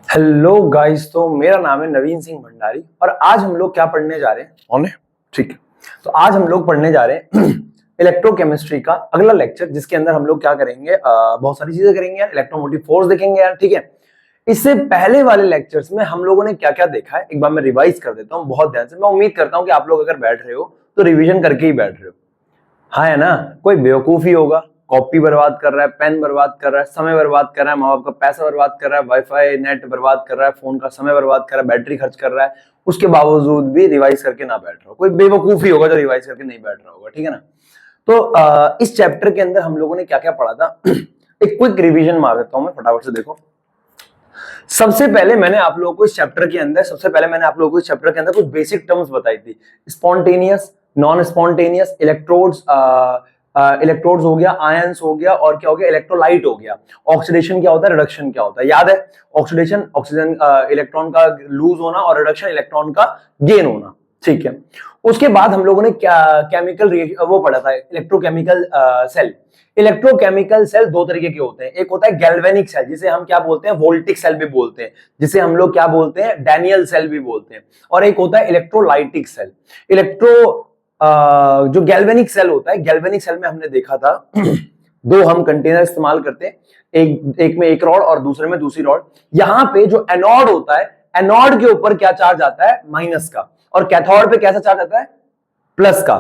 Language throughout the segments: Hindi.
हेलो गाइस, तो मेरा नाम है नवीन सिंह भंडारी और आज हम लोग क्या पढ़ने जा रहे हैं ऑन है। ठीक है, तो आज हम लोग पढ़ने जा रहे हैं इलेक्ट्रोकेमिस्ट्री का अगला लेक्चर, जिसके अंदर हम लोग क्या करेंगे, बहुत सारी चीजें करेंगे यार। इलेक्ट्रोमोटिव फोर्स देखेंगे यार। ठीक है, इससे पहले वाले लेक्चर्स में हम लोगों ने क्या क्या देखा है एक बार मैं रिवाइज कर देता हूँ बहुत ध्यान से। मैं उम्मीद करता हूँ कि आप लोग अगर बैठ रहे हो तो रिविजन करके ही बैठ रहे हो। हाँ है ना, कोई बेवकूफी होगा, कॉपी बर्बाद कर रहा है, पेन बर्बाद कर रहा है, समय बर्बाद कर रहा है, माँ बाप का पैसा बर्बाद कर रहा है, वाईफाई नेट बर्बाद कर रहा है, फोन का समय बर्बाद कर रहा है, बैटरी खर्च कर रहा है, उसके बावजूद भी रिवाइज करके ना बैठ रहा हो। कोई बेवकूफी होगा जो रिवाइज करके नहीं बैठ रहा होगा। ठीक है ना। तो इस चैप्टर के अंदर हम लोगों ने क्या क्या पढ़ा था एक क्विक रिविजन मार देता हूं मैं फटाफट से। देखो, सबसे पहले मैंने आप लोगों को इस चैप्टर के अंदर कुछ बेसिक टर्म्स बताई थी। स्पॉन्टेनियस, नॉन स्पॉन्टेनियस, इलेक्ट्रोड्स हो गया, आयंस हो गया, और क्या हो गया, इलेक्ट्रोलाइट हो गया। ऑक्सीडेशन क्या होता है, रिडक्शन क्या होता है, याद है। ऑक्सीडेशन, ऑक्सीजन इलेक्ट्रॉन का लूज होना, और रिडक्शन इलेक्ट्रॉन का गेन होना। ठीक है, उसके बाद हम लोगों ने क्या केमिकल वो पढ़ा था, इलेक्ट्रोकेमिकल सेल। इलेक्ट्रोकेमिकल सेल दो तरीके के होते हैं। एक होता है गैल्वेनिक सेल, जिसे हम क्या बोलते हैं, वोल्टिक सेल भी बोलते हैं, जिसे हम लोग क्या बोलते हैं, डैनियल सेल भी बोलते हैं। और एक होता है इलेक्ट्रोलाइटिक सेल। जो गैल्वेनिक सेल होता है, गैल्वेनिक सेल में हमने देखा था दो हम कंटेनर इस्तेमाल करते हैं, एक में एक रॉड और दूसरे में दूसरी रॉड। यहां पे जो एनोड होता है, एनोड के ऊपर क्या चार्ज आता है, माइनस का, और कैथोड पे कैसा चार्ज आता है, प्लस का।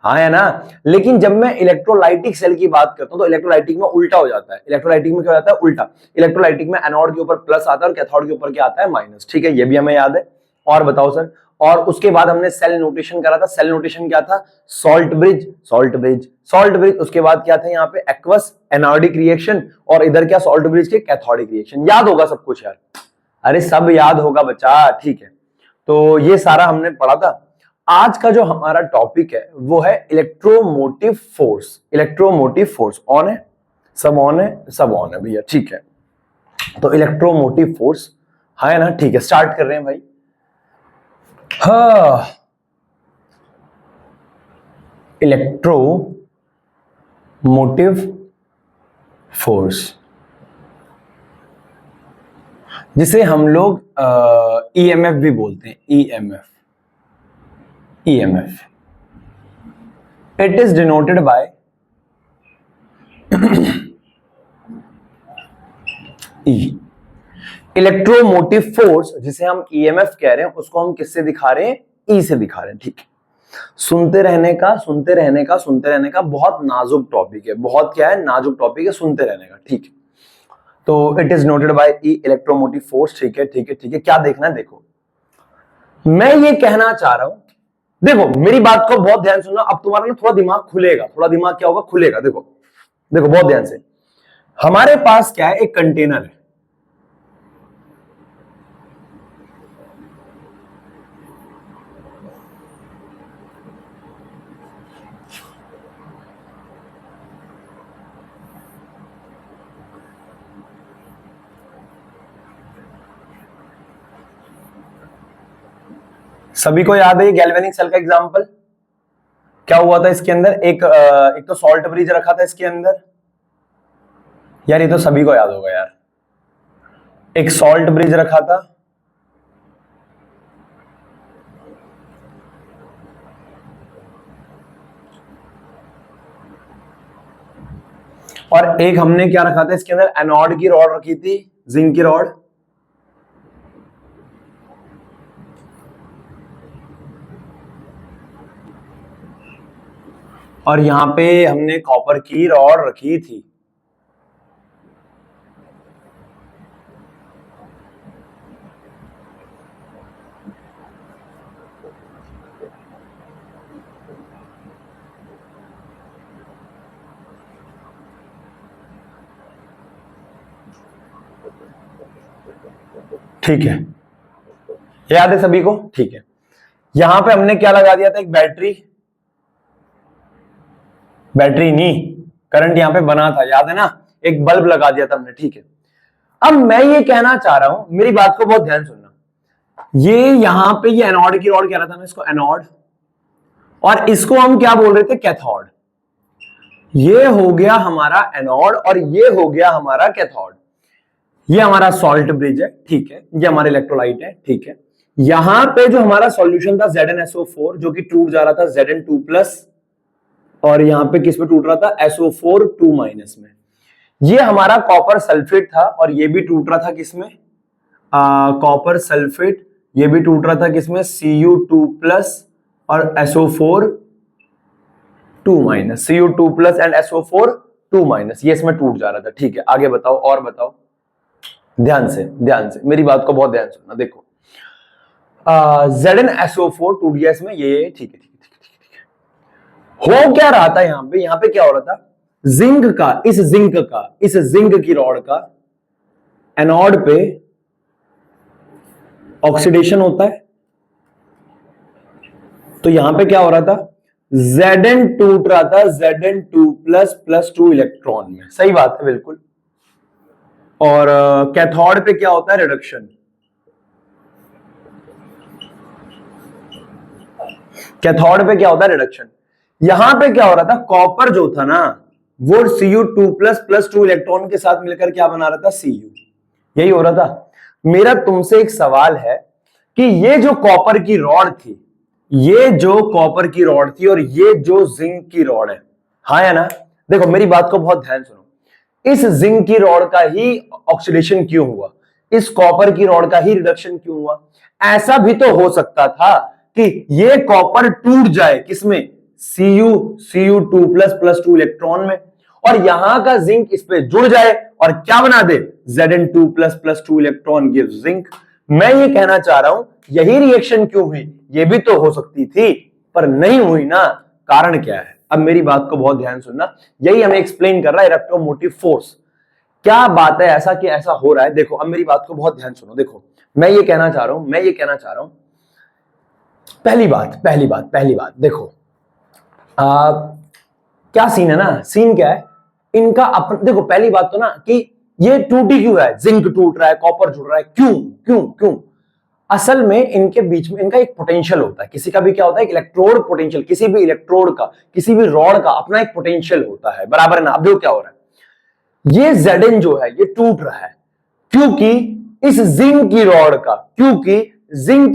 हाँ है ना। लेकिन जब मैं इलेक्ट्रोलाइटिक सेल की बात करता हूं तो इलेक्ट्रोलाइटिक में उल्टा हो जाता है। इलेक्ट्रोलाइटिक में क्या हो जाता है, उल्टा। इलेक्ट्रोलाइटिक में एनोड के ऊपर प्लस आता है और कैथोड के ऊपर क्या आता है, माइनस। ठीक है, ये भी हमें याद है। और बताओ सर। और उसके बाद हमने सेल नोटेशन करा था। सेल नोटेशन क्या था, salt bridge, salt bridge, salt bridge. उसके बाद क्या था यहाँ पे, एक्वस, एनोडिक रिएक्शन, और इधर क्या, सॉल्ट ब्रिज के कैथोडिक रिएक्शन। याद होगा सब कुछ यार, अरे सब याद होगा बच्चा। ठीक है, तो ये सारा हमने पढ़ा था। आज का जो हमारा टॉपिक है वो है electromotive force. Electromotive force on है, सब ऑन है, सब ऑन है भैया। ठीक है, तो इलेक्ट्रोमोटिव फोर्स है ना। ठीक है, स्टार्ट कर रहे हैं भाई। हाँ, इलेक्ट्रोमोटिव फोर्स, जिसे हम लोग ईएमएफ भी बोलते हैं, EMF. EMF. It is denoted by E. Electromotive force, जिसे हम EMF कह रहे हैं, उसको हम किससे दिखा रहे हैं, E से दिखा रहे हैं। ठीक है, सुनते रहने का बहुत नाजुक टॉपिक है, बहुत क्या है, नाजुक टॉपिक है, सुनते रहने का। ठीक है, तो it is noted bye E, electromotive force. ठीक है, ठीक है, ठीक है। क्या देखना है, देखो मैं ये कहना चाह रहा हूं, देखो मेरी बात को बहुत ध्यान सुनना। अब तुम्हारा ना थोड़ा दिमाग खुलेगा, थोड़ा दिमाग क्या होगा, खुलेगा। देखो देखो बहुत ध्यान से। हमारे पास क्या है, एक कंटेनर है। सभी को याद है ये गैल्वेनिक सेल का एग्जांपल क्या हुआ था इसके अंदर। एक तो सॉल्ट ब्रिज रखा था इसके अंदर यार, ये तो सभी को याद होगा यार। एक सॉल्ट ब्रिज रखा था, और एक हमने क्या रखा था इसके अंदर, एनोड की रॉड रखी थी, जिंक की रॉड। और यहां पे हमने कॉपर की रॉड रखी थी। ठीक है, याद है सभी को। ठीक है, यहां पे हमने क्या लगा दिया था, एक बैटरी, बैटरी नहीं, करंट यहां पे बना था, याद है ना, एक बल्ब लगा दिया था हमने। ठीक है, अब मैं ये कहना चाह रहा हूं, मेरी बात को बहुत ध्यान सुनना। ये यहां पे ये एनोड की रॉड कह रहा था मैं इसको, एनोड, और इसको हम क्या बोल रहे थे, कैथोड। ये हो गया हमारा एनोड और ये हो गया हमारा कैथोड। ये हमारा सॉल्ट ब्रिज है, ठीक है, ये हमारे इलेक्ट्रोलाइट है, ठीक है। यहां पे जो हमारा सॉल्यूशन था ZnSO4 जो कि टूट जा रहा था Zn2+, और यहां पे किस में टूट रहा था, SO4 2- में। ये हमारा कॉपर सल्फेट था और ये भी टूट रहा था किसमें, कॉपर सल्फेट, ये भी टूट रहा था किसमें, Cu2+ और SO4 2-, Cu2+ एंड SO4 2-, ये इसमें टूट जा रहा था, ठीक है। आगे बताओ, और बताओ, ध्यान से मेरी बात को बहुत ध्यान से सुनना। देखो ZnSO4 टूट गया इसमें, ये ठीक है, हो क्या रहा था यहां पे क्या हो रहा था, इस जिंक की रॉड का एनोड पे ऑक्सीडेशन होता है। तो यहां पे क्या हो रहा था, Zn टूट रहा था Zn2+ +2 इलेक्ट्रॉन में, सही बात है बिल्कुल। और कैथोड पे क्या होता है, रिडक्शन। कैथोड पे क्या होता है, रिडक्शन। यहां पे क्या हो रहा था, कॉपर जो था ना वो Cu2+ +2 इलेक्ट्रॉन के साथ मिलकर क्या बना रहा था, Cu, यही हो रहा था। मेरा तुमसे एक सवाल है कि ये जो कॉपर की रॉड थी, ये जो कॉपर की रॉड थी और ये जो जिंक की रॉड है, हाँ या ना, देखो मेरी बात को बहुत ध्यान सुनो, इस जिंक की रॉड का ही ऑक्सीडेशन क्यों हुआ, इस कॉपर की रॉड का ही रिडक्शन क्यों हुआ। ऐसा भी तो हो सकता था कि ये कॉपर टूट जाए किसमें, Cu2+ +2 इलेक्ट्रॉन में, और यहां का जिंक इस पे जुड़ जाए और क्या बना दे, Zn2+ +2 इलेक्ट्रॉन गिव जिंक। मैं ये कहना चाह रहा हूं यही रिएक्शन क्यों हुई, ये भी तो हो सकती थी पर नहीं हुई ना, कारण क्या है। अब मेरी बात को बहुत ध्यान सुनना, यही हमें एक्सप्लेन कर रहा है इलेक्ट्रोमोटिव फोर्स। क्या बात है ऐसा कि ऐसा हो रहा है, देखो अब मेरी बात को बहुत ध्यान सुनो। देखो मैं ये कहना चाह रहा हूं पहली बात देखो, क्या सीन है ना, सीन क्या है इनका देखो पहली बात तो ना कि ये टूटी क्यों है, जिंक टूट रहा है, कॉपर जुड़ रहा है, क्यों क्यों क्यों। असल में इनके बीच में इनका एक पोटेंशियल होता है, किसी का भी क्या होता है, इलेक्ट्रोड पोटेंशियल, किसी भी इलेक्ट्रोड का, किसी भी रॉड का अपना एक पोटेंशियल होता है, बराबर है ना। अब देखो क्या हो रहा है, ये Zn जो है ये टूट रहा है क्योंकि इस जिंक की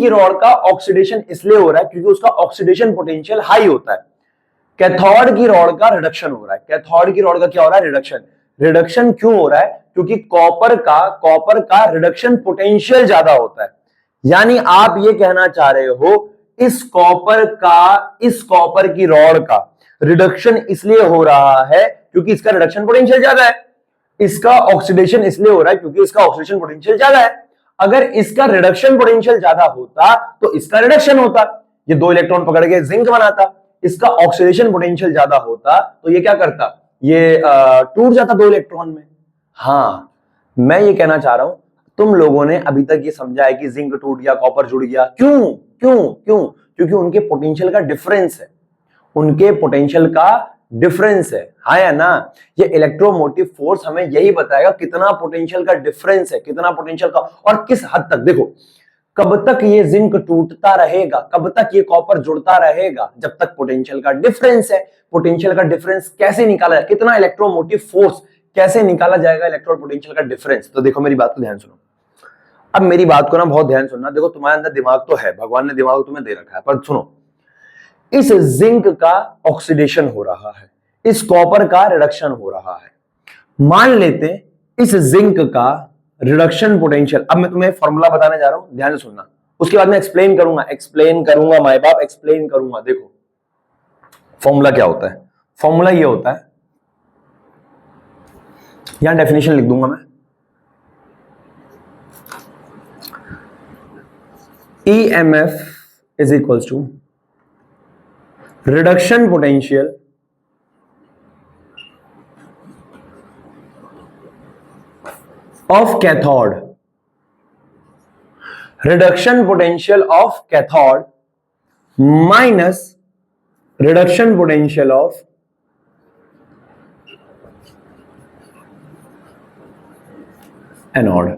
रॉड का ऑक्सीडेशन इसलिए हो रहा है क्योंकि उसका ऑक्सीडेशन पोटेंशियल हाई होता है। कैथोड की रॉड का रिडक्शन हो रहा है, कैथोड की रॉड का क्या हो रहा है, रिडक्शन। रिडक्शन क्यों हो रहा है, क्योंकि कॉपर का रिडक्शन पोटेंशियल ज्यादा होता है। यानी आप ये कहना चाह रहे हो इस कॉपर की रॉड का रिडक्शन इसलिए हो रहा है क्योंकि इसका रिडक्शन पोटेंशियल ज्यादा है, इसका ऑक्सीडेशन इसलिए हो रहा है क्योंकि इसका ऑक्सीडेशन पोटेंशियल ज्यादा है। अगर इसका रिडक्शन पोटेंशियल ज्यादा होता तो इसका रिडक्शन होता, ये 2 इलेक्ट्रॉन पकड़ के जिंक बनाता। इसका ऑक्सीडेशन पोटेंशियल ज्यादा होता तो ये क्या करता, ये टूट जाता 2 इलेक्ट्रॉन में। हाँ मैं ये कहना चाह रहा हूं तुम लोगों ने अभी तक ये समझा है कि जिंक टूट गया, कॉपर जुड़ गया, क्यों क्यों क्यों, क्योंकि उनके पोटेंशियल का डिफरेंस है, उनके पोटेंशियल का डिफरेंस है, हाँ या ना। ये इलेक्ट्रोमोटिव फोर्स हमें यही बताएगा कितना पोटेंशियल का डिफरेंस है, कितना पोटेंशियल का और किस हद तक। देखो कब तक ये जिंक टूटता रहेगा, कब तक ये कॉपर जुड़ता रहेगा, जब तक पोटेंशियल का डिफरेंस है। पोटेंशियल का डिफरेंस कैसे निकाला जाए, कितना इलेक्ट्रोमोटिव फोर्स कैसे निकाला जाएगा, इलेक्ट्रोड पोटेंशियल का डिफरेंस। तो देखो मेरी बात को ध्यान सुनो, अब मेरी बात को ना बहुत ध्यान सुनना। देखो तुम्हारे अंदर दिमाग तो है, भगवान ने दिमाग तुम्हें दे रखा है, पर सुनो, इस जिंक का ऑक्सीडेशन हो रहा है, इस कॉपर का रिडक्शन हो रहा है। मान लेते इस जिंक का रिडक्शन पोटेंशियल, अब मैं तुम्हें फॉर्मूला बताने जा रहा हूं, ध्यान से सुनना, उसके बाद मैं एक्सप्लेन करूंगा माय बाप, एक्सप्लेन करूंगा। देखो फॉर्मूला क्या होता है, फॉर्मूला ये होता है, यहां डेफिनेशन लिख दूंगा मैं, EMF is equals to reduction potential of cathode, reduction potential of cathode minus reduction potential of anode.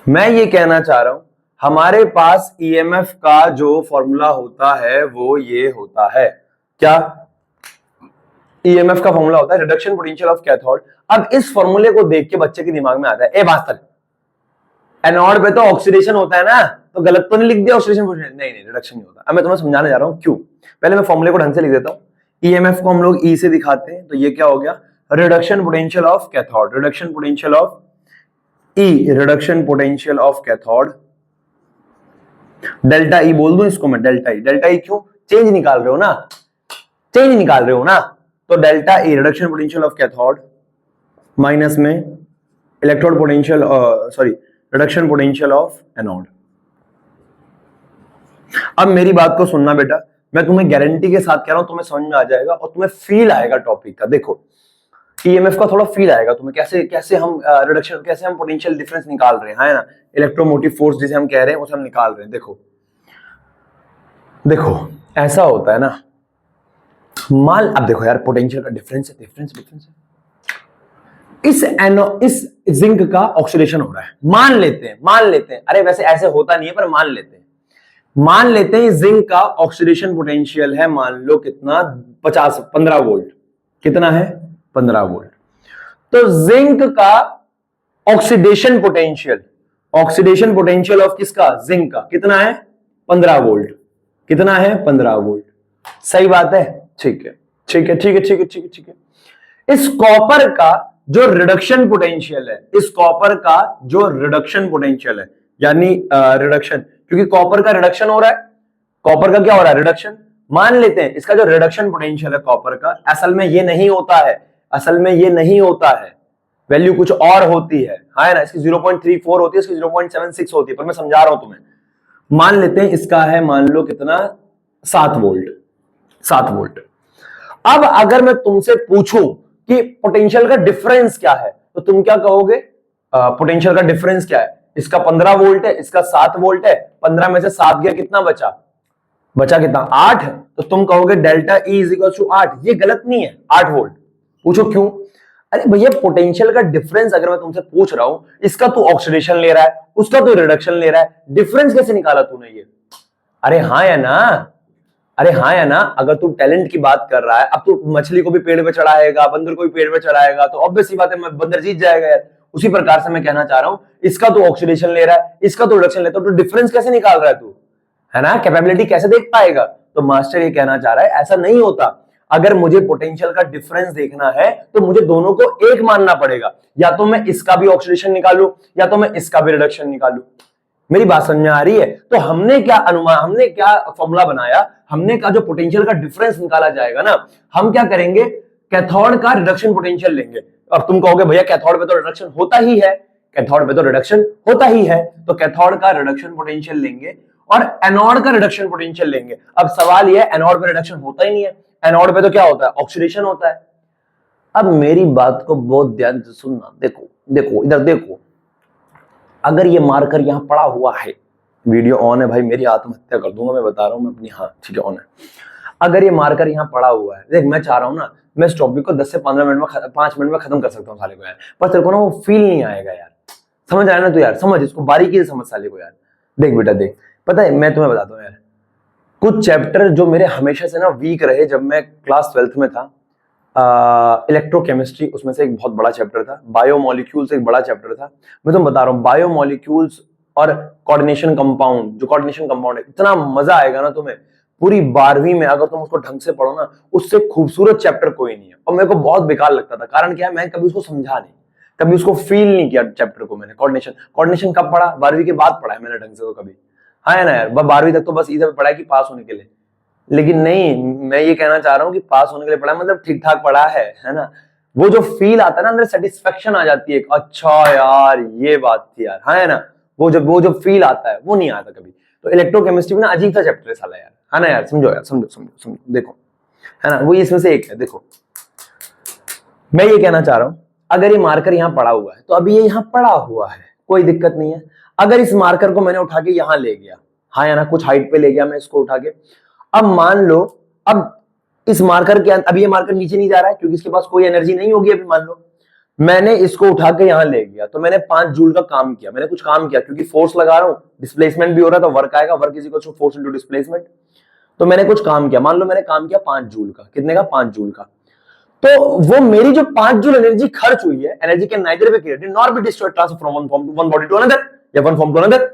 मैं ये कहना चाह रहा हूं हमारे पास EMF का जो फॉर्मूला होता है वो ये होता है, क्या, ईएमएफ का फॉर्मूला होता है रिडक्शन पोटेंशियल ऑफ कैथोड। अब इस फॉर्मूले को देख के बच्चे के दिमाग में आता है, ए भास्कर एनोड पे तो ऑक्सीडेशन होता है ना, तो गलत तो नहीं लिख दिया ऑक्सीडेशन पोटेंशियल? नहीं नहीं, रिडक्शन नहीं होता। अब मैं तुम्हें समझाने जा रहा हूं क्यों। पहले मैं फॉर्मूले को ढंग से लिख देता हूं। ईएमएफ को हम लोग ई से दिखाते हैं, तो ये क्या हो गया, reduction potential of cathode, reduction potential of E, reduction potential of cathode. Delta E बोल दूं इसको मैं, डेल्टा ई। डेल्टा ई क्यों? चेंज निकाल रहे हो ना, चेंज निकाल रहे हो ना, तो delta E reduction potential of cathode minus में electrode potential, sorry reduction potential of anode. अब मेरी बात को सुनना बेटा, मैं तुम्हें गारंटी के साथ कह रहा हूं, तुम्हें समझ में आ जाएगा और तुम्हें फील आएगा टॉपिक का। देखो ईएमएफ का थोड़ा फील आएगा तुम्हें, कैसे कैसे हम रिडक्शन, कैसे हम पोटेंशियल डिफरेंस निकाल रहे हैं, है ना, इलेक्ट्रोमोटिव फोर्स जिसे हम कह रहे हैं उसे हम निकाल रहे हैं। देखो देखो ऐसा होता है ना, मान, अब देखो यार पोटेंशियल का डिफरेंस है, डिफरेंस है, इस जिंक का ऑक्सीडेशन हो रहा है, मान लेते हैं, अरे वैसे ऐसे होता नहीं है पर मान लेते हैं जिंक का ऑक्सीडेशन पोटेंशियल है, मान लो कितना, 15 वोल्ट। कितना है? 15 वोल्ट। तो जिंक का ऑक्सीडेशन पोटेंशियल ऑफ किसका? जिंक का कितना है? 15 वोल्ट। कितना है? 15 वोल्ट। सही बात है? ठीक है। इस कॉपर का जो रिडक्शन पोटेंशियल है, यानी रिडक्शन, क्योंकि कॉपर का रिडक्शन हो रहा है, कॉपर का क्या हो रहा है? रिडक्शन। मान लेते हैं इसका जो रिडक्शन पोटेंशियल है कॉपर का, असल में ये नहीं होता है, वैल्यू कुछ और होती है ना, इसकी 0.34 होती है, इसकी 0.76 होती है, पर मैं समझा रहा हूं तुम्हें। मान लेते हैं इसका है, मान लो कितना, 7 वोल्ट। अब अगर मैं तुमसे पूछूं कि पोटेंशियल का डिफरेंस क्या है, तो तुम क्या कहोगे? पोटेंशियल का डिफरेंस क्या है? इसका 15 वोल्ट है, इसका 7 वोल्ट है, 15 में से 7 गया, कितना बचा कितना? 8। तो तुम कहोगे delta E is equal to 8। ये गलत नहीं है, 8 वोल्ट। पूछो क्यों? अरे भैया पोटेंशियल का डिफरेंस अगर मैं तुमसे पूछ रहा हूं, इसका तू ऑक्सीडेशन ले रहा है, उसका तू रिडक्शन ले रहा है, डिफरेंस कैसे निकाला तूने ये? अरे हाँ या ना, अगर तू टैलेंट की बात कर रहा है, अब तू मछली को भी पेड़ पे चढ़ाएगा, बंदर को भी पेड़ पे चढ़ाएगा, तो ऑब्वियस सी बात है बंदर जीत जाएगा यार। उसी प्रकार से मैं कहना चाह रहा हूं, इसका तू ऑक्सीडेशन ले रहा है, इसका तू रिडक्शन लेता है, तो डिफरेंस कैसे निकाल रहा है तू, है ना, कैपेबिलिटी कैसे देख पाएगा? तो मास्टर ये कहना चाह रहा है ऐसा नहीं होता। अगर मुझे पोटेंशियल का डिफरेंस देखना है तो मुझे दोनों को एक मानना पड़ेगा, या तो मैं इसका भी ऑक्सीडेशन निकालूं या तो मैं इसका भी रिडक्शन निकालूं। मेरी बात समझ में आ रही है? तो हमने क्या फॉर्मूला बनाया, हमने कहा जो पोटेंशियल का डिफरेंस निकाला जाएगा ना, हम क्या करेंगे, कैथोड का रिडक्शन पोटेंशियल लेंगे। अब तुम कहोगे भैया कैथोड पे तो रिडक्शन होता ही है, तो कैथोड का रिडक्शन पोटेंशियल लेंगे और एनोड का रिडक्शन पोटेंशियल लेंगे। अब सवाल यह है, एनोड पे रिडक्शन होता ही नहीं है, एनोड पे तो क्या होता है? ऑक्सीडेशन होता है। अब मेरी बात को बहुत ध्यान से सुनना, देखो इधर देखो, अगर ये मार्कर यहां पड़ा हुआ है, वीडियो ऑन है भाई, मेरी आत्महत्या कर दूंगा, मैं बता रहा हूं मैं अपनी, हाँ ठीक है ऑन है। अगर ये मार्कर यहां पड़ा हुआ है, देख मैं चाह रहा हूं ना, मैं इस टॉपिक को 10 से 15 मिनट में 5 मिनट में खत्म कर सकता हूं साले को यार, पर तेरे को ना वो फील नहीं आएगा यार, समझ आया ना? तो यार समझ, इसको बारीकी से समझ साले को यार। देख बेटा देख, पता है मैं तुम्हें बताता हूँ यार, कुछ चैप्टर जो मेरे हमेशा से ना वीक रहे, जब मैं क्लास 12th में था, इलेक्ट्रोकेमिस्ट्री उसमें से एक बहुत बड़ा चैप्टर था, बायोमोलिक्यूल्स एक बड़ा चैप्टर था। मैं तुम बता रहा हूँ बायोमोलिक्यूल्स और कोऑर्डिनेशन कंपाउंड, जो कोऑर्डिनेशन कंपाउंड है, इतना मजा आएगा ना तुम्हें पूरी 12वीं में, अगर तुम उसको ढंग से पढ़ो ना, उससे खूबसूरत चैप्टर कोई नहीं है। और मेरे को बहुत बेकार लगता था, कारण क्या है, मैं कभी उसको समझा नहीं, कभी उसको फील नहीं किया चैप्टर को मैंने। कोऑर्डिनेशन कब पढ़ा? 12वीं के बाद पढ़ा है मैंने ढंग से तो कभी, हाँ ना यार, 12वीं तक तो बस इधर पढ़ा है कि पास होने के लिए, लेकिन नहीं, मैं ये कहना चाह रहा हूँ कि पास होने के लिए पढ़ा मतलब ठीक ठाक पढ़ा है ना। वो जो फील आता है ना अंदर, सेटिस्फेक्शन आ जाती है, अच्छा यार ये बात थी यार, हाँ है ना, वो जो फील आता है वो नहीं आता कभी। तो इलेक्ट्रोकेमिस्ट्री में ना अजीब सा चैप्टर है साला यार, है ना यार, समझो यार, समझो देखो, है ना, वो इसमें से एक है। देखो मैं ये कहना चाह रहा हूं, अगर ये मार्कर यहां पड़ा हुआ है तो अभी ये यहां पड़ा हुआ है, कोई दिक्कत नहीं है। अगर इस मार्कर को मैंने उठा के यहां ले गया, हाँ या ना, कुछ हाइट पे ले गया मैं इसको उठा के, अब मान लो, अब इस मार्कर के अभी ये मार्कर नीचे नहीं जा रहा है क्योंकि इसके पास कोई एनर्जी नहीं होगी। अभी मान लो मैंने इसको उठा के यहां ले गया, तो मैंने 5 जूल का काम किया, मैंने कुछ काम किया, क्योंकि फोर्स लगा रहा हूं, डिस्प्लेसमेंट भी हो रहा है, तो वर्क आएगा, work is equal to force into displacement. तो मैंने कुछ काम किया, मान लो मैंने काम किया 5 जूल का, कितने का? 5 जूल का। तो वो मेरी जो 5 जूल एनर्जी खर्च हुई है, energy can neither be created nor be destroyed transfer from one form to one body to another या वन फॉर्म टू अनदर।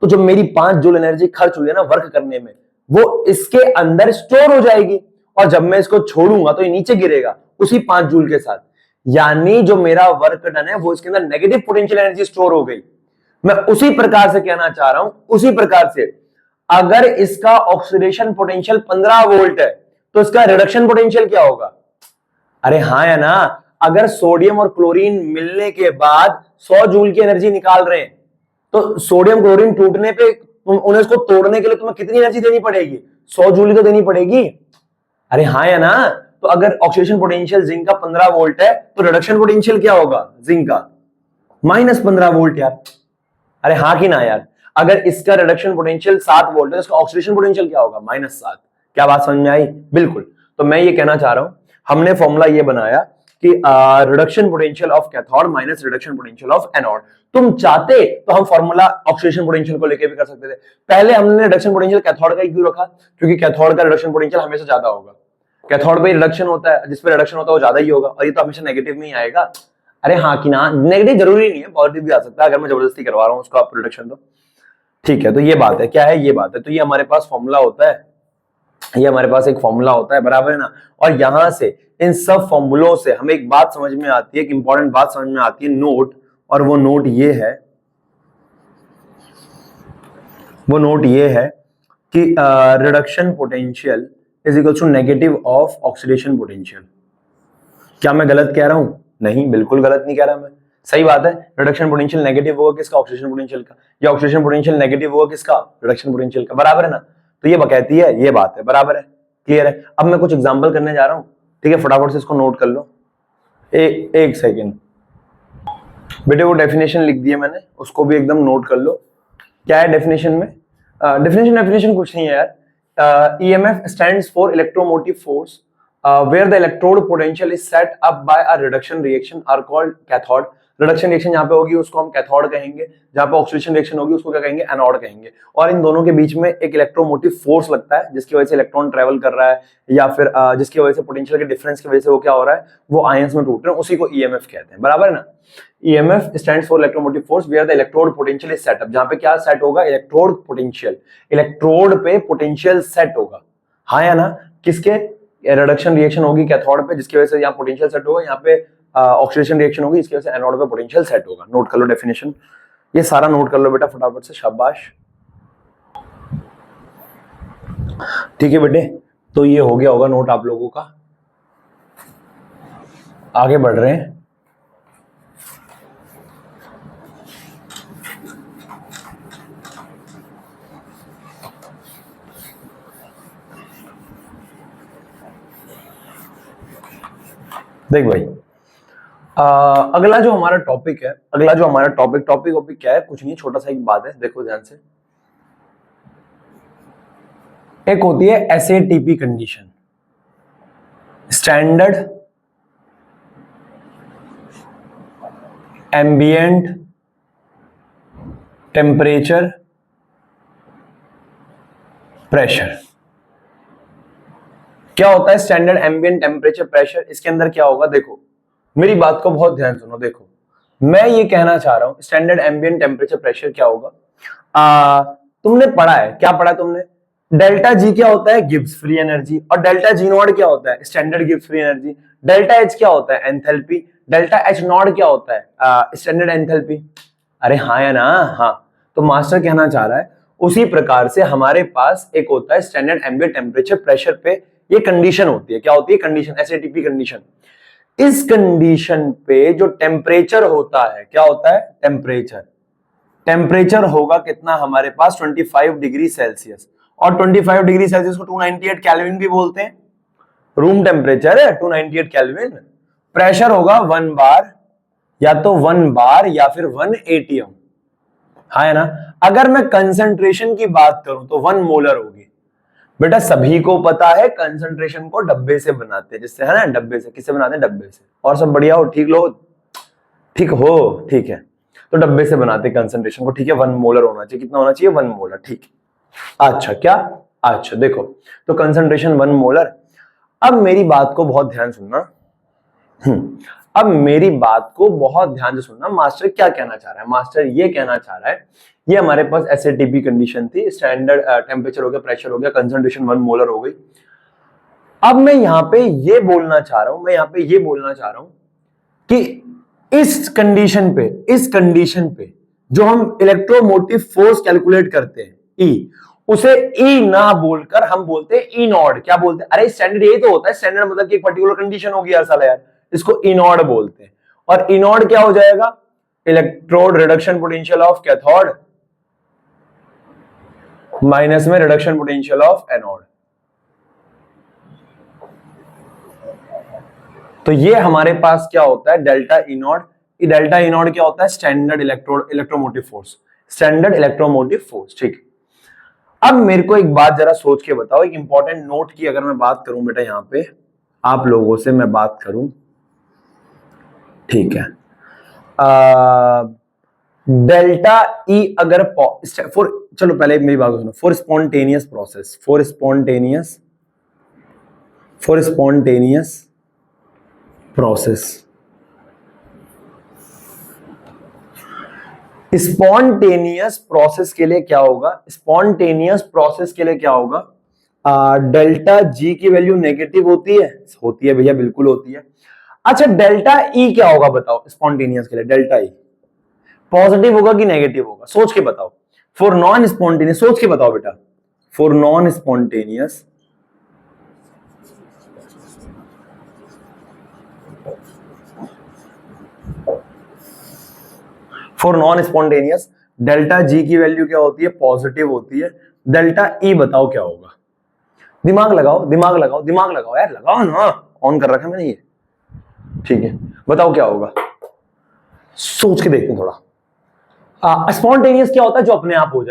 तो जो मेरी 5 जूल एनर्जी खर्च हुई है ना वर्क करने में, वो इसके अंदर स्टोर हो जाएगी, और जब मैं इसको छोड़ूंगा तो ये नीचे गिरेगा उसी 5 जूल के साथ। यानी जो मेरा वर्क डन है वो इसके अंदर नेगेटिव पोटेंशियल एनर्जी स्टोर हो गई। मैं उसी प्रकार से कहना चाह रहा हूं, उसी प्रकार से अगर इसका ऑक्सीडेशन पोटेंशियल 15 वोल्ट है तो इसका रिडक्शन पोटेंशियल क्या होगा? अरे हाँ या ना? अगर सोडियम और क्लोरीन मिलने के बाद 100 जूल की एनर्जी निकाल रहे हैं, तो सोडियम क्लोरीन टूटने पे उन्हें इसको तोड़ने के लिए तुम्हें कितनी एनर्जी देनी पड़ेगी? 100 जूल तो देनी पड़ेगी। अरे हाँ या ना? तो अगर ऑक्सीडेशन पोटेंशियल जिंक का 15 वोल्ट है तो रिडक्शन पोटेंशियल क्या होगा जिंक का? -15 वोल्ट यार। अरे हाँ कि ना यार? अगर इसका रिडक्शन पोटेंशियल 7 वोल्ट है तो इसका ऑक्सीडेशन पोटेंशियल क्या होगा? -7। क्या बात समझ में आई? बिल्कुल। तो मैं ये कहना चाह रहा हूं, हमने फॉर्मूला ये बनाया कि reduction potential of cathode minus reduction potential of anode. तुम चाहते तो हम फॉर्मूला ऑक्सीडेशन पोटेंशियल को लेके भी कर सकते थे। पहले हमने रिडक्शन पोटेंशियल कैथोड का ही क्यों रखा? क्योंकि कैथोड का रिडक्शन पोटेंशियल हमेशा ज्यादा होगा। कैथोड पे रिडक्शन होता है, जिस पे रिडक्शन होता है वो ज्यादा ही होगा, और ये तो हमेशा नेगेटिव में ही आएगा। अरे हाँ कि ना? नेगेटिव जरूरी नहीं है, पॉजिटिव भी आ सकता है अगर मैं जबरदस्ती करवा रहा हूँ उसको आप रिडक्शन। तो ठीक है, तो ये बात है। क्या है ये बात है? तो ये हमारे पास फॉर्मूला होता है, ये हमारे पास एक फॉर्मूला होता है, बराबर है ना? और यहां से इन सब फॉर्मूलों से हमें एक बात समझ में आती है, एक इंपॉर्टेंट बात समझ में आती है, नोट। और वो नोट ये है, वो नोट ये है कि reduction potential is equal to negative of oxidation potential. क्या मैं गलत कह रहा हूं? नहीं, बिल्कुल गलत नहीं कह रहा मैं, सही बात है। रिडक्शन पोटेंशियल नेगेटिव होगा किसका? ऑक्सीडेशन पोटेंशियल का। या ऑक्सीडेशन पोटेंशियल नेगेटिव होगा किसका? रिडक्शन पोटेंशियल का, बराबर है ना? तो ये कहती है, ये बात है, बराबर है, क्लियर है। अब मैं कुछ एग्जांपल करने जा रहा हूं, ठीक है? फटाफट से इसको नोट कर लो। एक सेकेंड बेटे, वो डेफिनेशन लिख दी है मैंने, उसको भी एकदम नोट कर लो। क्या है डेफिनेशन में? डेफिनेशन कुछ नहीं है यार। EMF stands for electromotive force where the electrode potential is set up by a reduction reaction are called cathode। Reduction reaction जहां पे होगी उसको हम कैथोड कहेंगे, जहां पे ऑक्सीडेशन रिएक्शन होगी उसको क्या कहेंगे? एनोड कहेंगे। और इन दोनों के बीच में एक इलेक्ट्रोमोटिव फोर्स लगता है जिसकी वजह से इलेक्ट्रॉन ट्रेवल कर रहा है, या फिर जिसकी वजह से पोटेंशियल के डिफरेंस की वजह से वो क्या हो रहा है? वो आयंस में टूट रहे हैं, उसी को EMF कहते हैं, बराबर है ना? EMF stands for electromotive force where the electrode potential is set up. जहां पे क्या सेट होगा? Electrode potential. इलेक्ट्रोड पे पोटेंशियल सेट होगा, हाँ या ना? किसके? रिडक्शन रिएक्शन होगी कैथोड पे जिसकी वजह से यहाँ पोटेंशियल सेट होगा, यहाँ पे ऑक्सीडेशन रिएक्शन होगी इसकी वजह से एनोड पे पोटेंशियल सेट होगा। नोट कर लो डेफिनेशन, ये सारा नोट कर लो बेटा फटाफट से, शाबाश। ठीक है बेटे, तो ये हो गया होगा नोट आप लोगों का। आगे बढ़ रहे हैं। देख भाई, अगला जो हमारा टॉपिक है, अगला जो हमारा टॉपिक क्या है? कुछ नहीं, छोटा सा एक बात है, देखो ध्यान से। एक होती है SATP condition, standard ambient temperature pressure. क्या होता है स्टैंडर्ड एम्बिएंट टेम्परेचर प्रेशर? इसके अंदर क्या होगा? देखो मेरी बात को बहुत ध्यान सुनो। देखो मैं ये कहना चाह रहा हूं, स्टैंडर्ड एम्बिएंट टेम्परेचर प्रेशर क्या होगा? तुमने पढ़ा है, क्या पढ़ा तुमने? डेल्टा जी क्या होता है? Gibbs free energy. और डेल्टा जी नॉट क्या होता है? Standard Gibbs free energy. Delta H क्या होता है? एंथैल्पी। डेल्टा एच नॉट क्या होता है? Standard enthalpy. अरे हाँ या ना? हाँ। तो मास्टर कहना चाह रहा है उसी प्रकार से हमारे पास एक होता है स्टैंडर्ड एम्बिएंट टेम्परेचर प्रेशर पे ये कंडीशन होती है। क्या होती है कंडीशन? SATP condition. इस कंडीशन पे जो टेम्परेचर होता है, क्या होता है? टेम्परेचर। टेम्परेचर होगा कितना हमारे पास? 25 डिग्री सेल्सियस। और 25 डिग्री सेल्सियस को 298 केल्विन भी बोलते हैं, रूम टेम्परेचर है 298 केल्विन। प्रेशर होगा 1 बार, या तो 1 बार या फिर 1 ATM, हाँ है ना? अगर मैं कंसंट्रेशन की बात करूं तो 1 मोलर होगी। बेटा सभी को पता है कंसंट्रेशन को डब्बे से बनाते हैं, जिससे है ना, डब्बे से। किससे बनाते हैं? डब्बे से। और सब बढ़िया हो? ठीक लो, ठीक हो? ठीक है, तो डब्बे से बनाते हैं कंसंट्रेशन को, ठीक है? 1 मोलर होना चाहिए। कितना होना चाहिए? 1 मोलर, ठीक। अच्छा, क्या? अच्छा देखो, तो कंसंट्रेशन 1 मोलर। अब मेरी बात को बहुत ध्यान सुनना, अब मेरी बात को बहुत ध्यान से सुनना, मास्टर क्या कहना चाह रहा है। मास्टर ये कहना चाह रहा है, ये हमारे पास एसएटीपी कंडीशन थी, स्टैंडर्ड टेम्परेचर हो गया, प्रेशर हो गया, कंसंट्रेशन 1 मोलर हो गई। अब मैं यहां पे ये बोलना चाह रहा हूं, कि इस कंडीशन पे जो हम इलेक्ट्रोमोटिव फोर्स कैलकुलेट करते हैं ई, उसे ई ना बोलकर हम बोलते हैं ई नॉट। क्या बोलते हैं? अरे स्टैंडर्ड यही तो होता है, स्टैंडर्ड मतलब कि एक पर्टिकुलर कंडीशन होगी हर साल यार, इसको ई नॉट बोलते हैं। और ई नॉट क्या हो जाएगा? Electrode reduction potential of cathode minus में रिडक्शन पोटेंशियल ऑफ एनोड। तो ये हमारे पास क्या होता है? Delta E not. Delta E not क्या होता है? Standard electromotive force. ठीक। अब मेरे को एक बात जरा सोच के बताओ, एक इंपॉर्टेंट नोट की अगर मैं बात करूं बेटा, यहां पे आप लोगों से मैं बात करूं, ठीक है। डेल्टा ई अगर चलो पहले मेरी बात सुनो। For spontaneous process, spontaneous process के लिए क्या होगा? डेल्टा जी की वैल्यू नेगेटिव होती है भैया, बिल्कुल होती है। अच्छा डेल्टा ई क्या होगा बताओ? स्पॉन्टेनियस के लिए डेल्टा ई पॉजिटिव होगा कि नेगेटिव होगा? सोच के बताओ। फॉर नॉन स्पॉन्टेनियस सोच के बताओ बेटा। For non spontaneous delta G की वैल्यू क्या होती है? पॉजिटिव होती है। डेल्टा ई बताओ क्या होगा? दिमाग लगाओ यार, लगाओ ना, ऑन कर रखा है मैंने ये, ठीक है। बताओ क्या होगा, सोच के देखते हैं थोड़ा। स्पॉन्टेनियस क्या होता है? जो अपने आप हो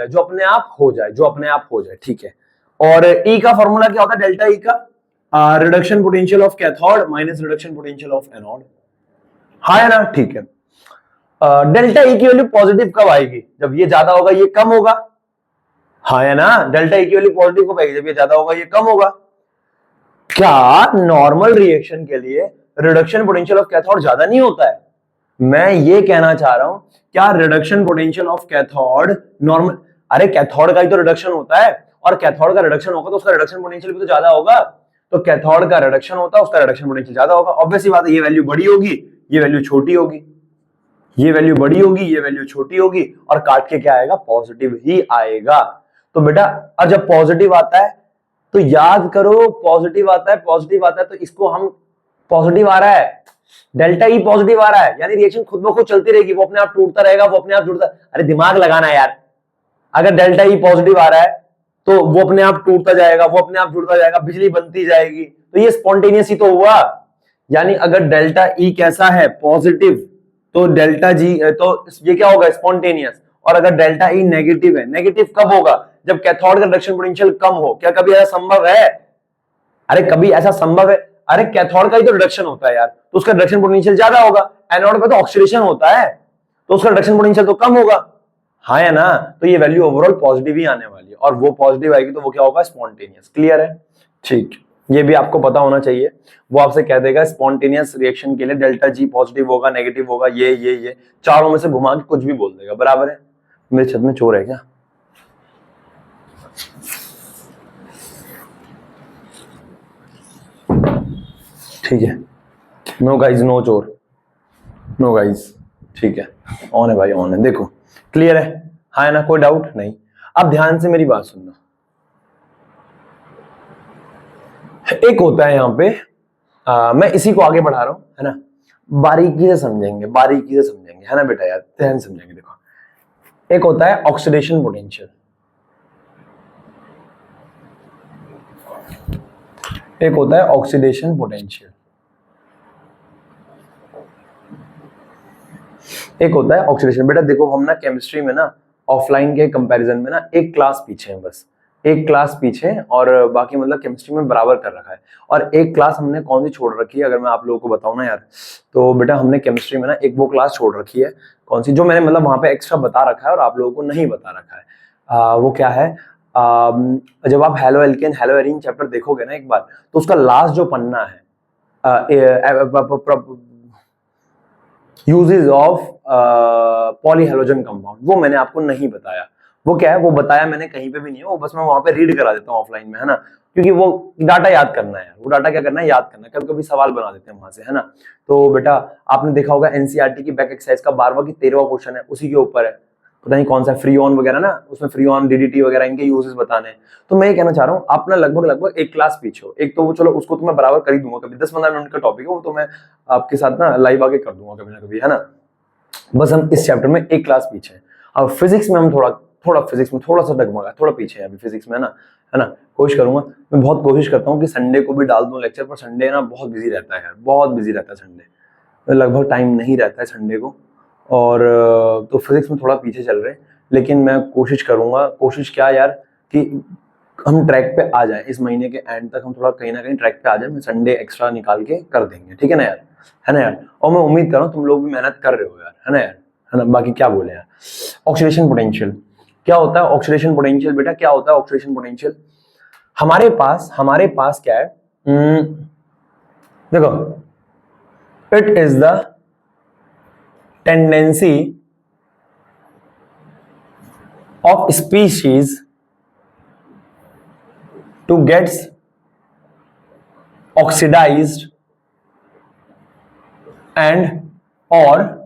जाए, ठीक है। और ई का फॉर्मूला क्या होता है? डेल्टा ई का reduction potential of cathode minus reduction potential of anode, हाँ है ना? ठीक है। डेल्टा ई की वैल्यू पॉजिटिव कब आएगी? जब ये ज्यादा होगा ये कम होगा, हाँ है ना? डेल्टा ई की वैल्यू पॉजिटिव कब आएगी? जब ये ज्यादा होगा ये कम होगा। क्या नॉर्मल रिएक्शन के लिए रिडक्शन पोटेंशियल ऑफ कैथोड ज्यादा नहीं होता है? मैं ये कहना चाह रहा हूं, क्या reduction potential of cathode normal? अरे कैथोड का ही तो रिडक्शन होता है, और कैथोड का रिडक्शन होगा तो उसका रिडक्शन पोटेंशियल भी तो ज्यादा होगा। तो कैथोड का रिडक्शन होता है, उसका रिडक्शन पोटेंशियल ज्यादा होगा। ऑब्वियसली बात है, ये वैल्यू बड़ी होगी, ये वैल्यू छोटी होगी, ये वैल्यू बड़ी होगी, ये वैल्यू छोटी होगी, और काट के क्या आएगा? पॉजिटिव ही आएगा। तो बेटा अब जब पॉजिटिव आता है तो याद करो, पॉजिटिव आता है तो इसको हम, पॉजिटिव आ रहा है, डेल्टा ई पॉजिटिव आ रहा है, यानी रिएक्शन खुद ब खुद चलती रहेगी, वो अपने आप टूटता रहेगा, वो अपने आप जुड़ता। अरे दिमाग लगाना यार, अगर डेल्टा ई पॉजिटिव आ रहा है तो वो अपने आप टूटता जाएगा, वो अपने आप जुड़ता जाएगा, बिजली बनती जाएगी, तो ये स्पॉन्टेनियस ही तो हुआ। यानी अगर डेल्टा ई कैसा है? पॉजिटिव, तो डेल्टा जी, तो ये क्या होगा? स्पॉन्टेनियस। और अगर डेल्टा ई नेगेटिव है, नेगेटिव कब होगा? जब कैथोड का रिडक्शन पोटेंशियल कम हो। क्या कभी ऐसा संभव है? अरे कभी ऐसा संभव है? अरे कैथोड का ही तो रिडक्शन होता है यार, तो उसका रिडक्शन पोटेंशियल ज्यादा होगा। एनोड का तो ऑक्सीडेशन होता है, तो उसका रिडक्शन पोटेंशियल तो कम होगा, हाँ है ना? तो ये वैल्यू ओवरऑल पॉजिटिव ही आने वाली है, और वो पॉजिटिव आएगी तो वो क्या होगा? स्पॉन्टेनियस। क्लियर है? ठीक, ये भी आपको पता होना चाहिए। वो आपसे कह देगा स्पॉन्टेनियस रिएक्शन के लिए डेल्टा जी पॉजिटिव होगा, नेगेटिव होगा, ये चारों में से घुमा के कुछ भी बोल देगा। बराबर है? मेरे छत में चोर है क्या? ठीक है, नो गाइज, नो चोर, नो गाइज, ठीक है। ऑन है भाई, ऑन है, देखो क्लियर है, हाँ है ना? कोई डाउट नहीं। अब ध्यान से मेरी बात सुनना। एक होता है यहां पे, मैं इसी को आगे बढ़ा रहा हूं, है ना? बारीकी से समझेंगे, है ना बेटा यार? ध्यान समझेंगे। देखो, एक होता है ऑक्सीडेशन पोटेंशियल, एक होता है ऑक्सीडेशन पोटेंशियल, एक होता है ऑक्सीडेशन। बेटा देखो, हम ना केमिस्ट्री में ना ऑफलाइन के कंपैरिजन में ना एक क्लास पीछे हैं, बस एक क्लास पीछे, और बाकी मतलब केमिस्ट्री में बराबर कर रखा है। और एक क्लास हमने कौन सी छोड़ रखी है, अगर मैं आप लोगों को बताऊं ना यार, तो बेटा हमने केमिस्ट्री में ना एक वो क्लास छोड़ रखी है, कौन सी, जो मैंने मतलब वहां पे एक्स्ट्रा बता रखा है और आप लोगों को नहीं बता रखा है। वो क्या है? जब आप halo alkane hello arene chapter देखोगे ना एक बार, तो उसका लास्ट जो पन्ना है, यूजेस ऑफ पॉलीहेलोजन कंपाउंड, वो मैंने आपको नहीं बताया। वो क्या है, वो बताया मैंने कहीं पे भी नहीं है, वो बस मैं वहां पे रीड करा देता हूँ ऑफलाइन में, है ना, क्योंकि वो डाटा याद करना है, वो डाटा क्या करना है, याद करना है, कभी कभी सवाल बना देते हैं वहां से, है ना। तो बेटा आपने देखा होगा एनसीईआरटी की बैक एक्सरसाइज का 12वां की 13वां क्वेश्चन है, उसी के ऊपर है, पता नहीं कौन सा फ्रीऑन वगैरह ना, उसमें फ्रीऑन डीडीटी वगैरह इनके यूजेस बताने हैं। तो मैं ये कहना चाह रहा हूँ आप ना लगभग एक क्लास पीछे हो, एक तो वो चलो उसको तो मैं बराबर कर ही दूंगा, कभी 10-15 मिनट का टॉपिक है वो, तो मैं आपके साथ ना लाइव आके कर दूंगा कभी ना कभी, है ना। बस हम इस चैप्टर में एक क्लास पीछे हैं। अब फिजिक्स में हम थोड़ा फिजिक्स में थोड़ा सा डगमगा, थोड़ा पीछे है अभी फिजिक्स में, है ना। कोशिश करूंगा, मैं बहुत कोशिश करता हूँ कि संडे को भी डाल दूं लेक्चर, पर संडे ना बहुत बिजी रहता है यार, बहुत बिजी रहता है संडे, लगभग टाइम नहीं रहता है संडे को, और तो फिजिक्स में थोड़ा पीछे चल रहे हैं, लेकिन मैं कोशिश करूंगा, कोशिश क्या यार कि हम ट्रैक पे आ जाएं, इस महीने के एंड तक हम थोड़ा कहीं ना कहीं ट्रैक पे आ जाएं, मैं संडे एक्स्ट्रा निकाल के कर देंगे, ठीक है ना यार, है ना यार। और मैं उम्मीद कर रहा हूँ तुम लोग भी मेहनत कर रहे हो यार, है ना यार, है ना। बाकी क्या बोले यार, ऑक्सीडेशन पोटेंशियल क्या होता है, ऑक्सीडेशन पोटेंशियल बेटा क्या होता है ऑक्सीडेशन पोटेंशियल, हमारे पास क्या है, देखो, it is the tendency of species to get oxidized and or